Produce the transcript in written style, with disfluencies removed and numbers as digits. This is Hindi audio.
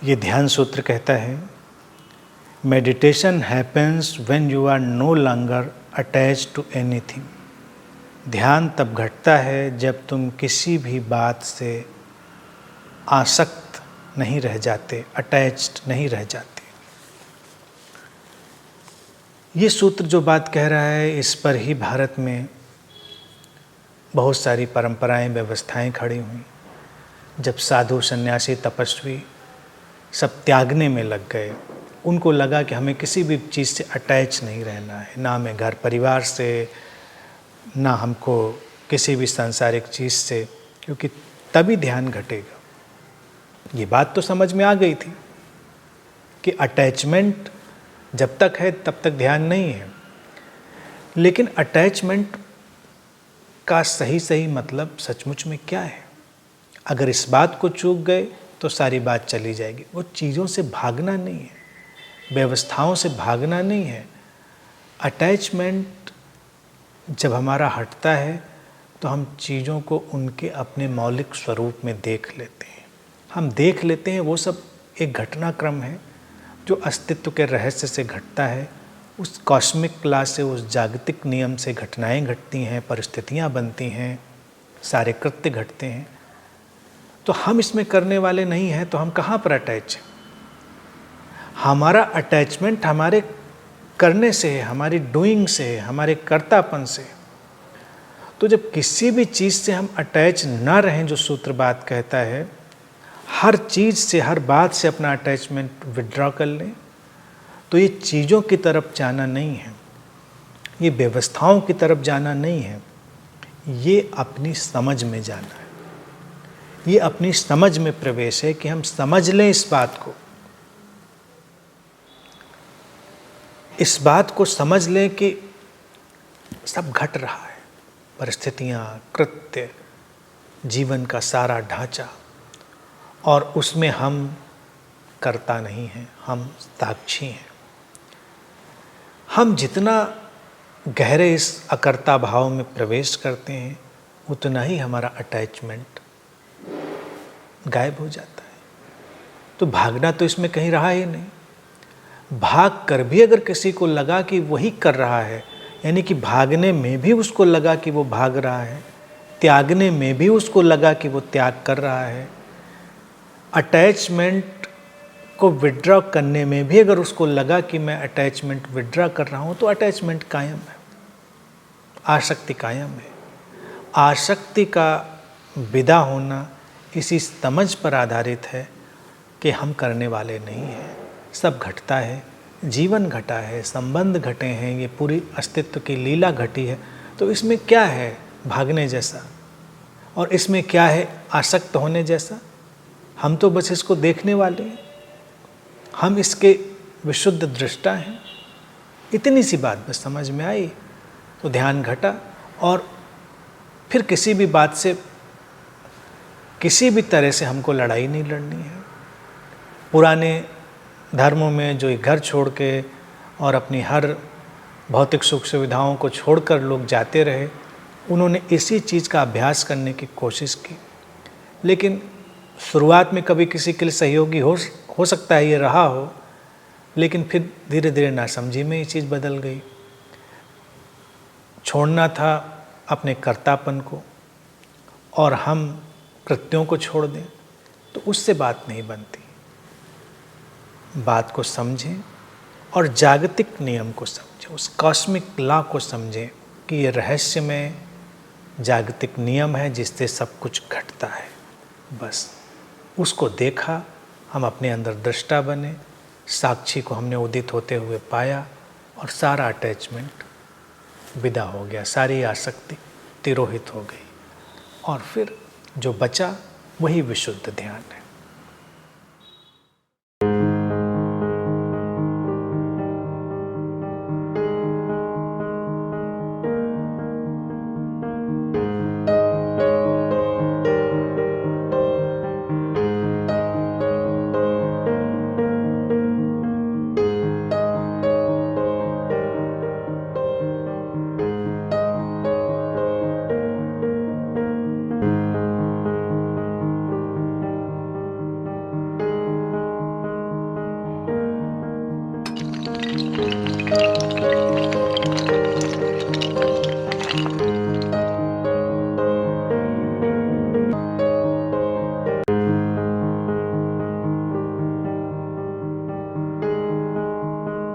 ये ध्यान सूत्र कहता है, meditation happens when you are no longer attached to anything. ध्यान तब घटता है जब तुम किसी भी बात से आसक्त नहीं रह जाते, अटैच्ड नहीं रह जाते। ये सूत्र जो बात कह रहा है, इस पर ही भारत में बहुत सारी परंपराएं, व्यवस्थाएं खड़ी हुई। जब साधु, सन्यासी, तपस्वी सब त्यागने में लग गए, उनको लगा कि हमें किसी भी चीज़ से अटैच नहीं रहना है, ना हमें घर परिवार से, ना हमको किसी भी सांसारिक चीज़ से, क्योंकि तभी ध्यान घटेगा। ये बात तो समझ में आ गई थी कि अटैचमेंट जब तक है तब तक ध्यान नहीं है। लेकिन अटैचमेंट का सही मतलब सचमुच में क्या है? अगर इस बात को चूक गए तो सारी बात चली जाएगी। वो चीज़ों से भागना नहीं है, व्यवस्थाओं से भागना नहीं है। अटैचमेंट जब हमारा हटता है तो हम चीज़ों को उनके अपने मौलिक स्वरूप में देख लेते हैं। हम देख लेते हैं वो सब एक घटनाक्रम है जो अस्तित्व के रहस्य से घटता है। उस कॉस्मिक लॉ से, उस जागतिक नियम से घटनाएं घटती हैं, परिस्थितियां बनती हैं, सारे कृत्य घटते हैं। तो हम इसमें करने वाले नहीं हैं, तो हम कहाँ पर अटैच हैं? हमारा अटैचमेंट हमारे करने से है, हमारी डूइंग से है, हमारे कर्तापन से। तो जब किसी भी चीज़ से हम अटैच ना रहें, जो सूत्र बात कहता है, हर चीज़ से, हर बात से अपना अटैचमेंट विड्रॉ कर लें, तो ये चीज़ों की तरफ जाना नहीं है, ये व्यवस्थाओं की तरफ जाना नहीं है, ये अपनी समझ में जाना है। ये अपनी समझ में प्रवेश है कि हम समझ लें इस बात को, इस बात को समझ लें कि सब घट रहा है, परिस्थितियाँ, कृत्य, जीवन का सारा ढांचा, और उसमें हम कर्ता नहीं हैं, हम साक्षी हैं। हम जितना गहरे इस अकर्ता भाव में प्रवेश करते हैं, उतना ही हमारा अटैचमेंट गायब हो जाता है। तो भागना तो इसमें कहीं रहा ही नहीं। भाग कर भी अगर किसी को लगा कि वही कर रहा है, यानी कि भागने में भी उसको लगा कि वो भाग रहा है, त्यागने में भी उसको लगा कि वो त्याग कर रहा है, अटैचमेंट को विड्रॉ करने में भी अगर उसको लगा कि मैं अटैचमेंट विड्रॉ कर रहा हूँ, तो अटैचमेंट कायम है, आसक्ति कायम है। आसक्ति का विदा होना इसी समझ पर आधारित है कि हम करने वाले नहीं हैं, सब घटता है, जीवन घटा है, संबंध घटे हैं, ये पूरी अस्तित्व की लीला घटी है। तो इसमें क्या है भागने जैसा, और इसमें क्या है आसक्त होने जैसा? हम तो बस इसको देखने वाले हैं, हम इसके विशुद्ध दृष्टा हैं। इतनी सी बात बस समझ में आई तो ध्यान घटा, और फिर किसी भी बात से, किसी भी तरह से हमको लड़ाई नहीं लड़नी है। पुराने धर्मों में जो घर छोड़ के और अपनी हर भौतिक सुख सुविधाओं को छोड़कर लोग जाते रहे, उन्होंने इसी चीज़ का अभ्यास करने की कोशिश की। लेकिन शुरुआत में कभी किसी के लिए सहयोगी हो सकता है ये रहा हो, लेकिन फिर धीरे धीरे नासमझी में ये चीज़ बदल गई। छोड़ना था अपने कर्तापन को और हम कृत्यों को छोड़ दें, तो उससे बात नहीं बनती। बात को समझें और जागतिक नियम को समझें, उस कॉस्मिक लॉ को समझें कि ये रहस्य में जागतिक नियम है जिससे सब कुछ घटता है। बस उसको देखा, हम अपने अंदर दृष्टा बने, साक्षी को हमने उदित होते हुए पाया, और सारा अटैचमेंट विदा हो गया, सारी आसक्ति तिरोहित हो गई, और फिर जो बचा वही विशुद्ध ध्यान है।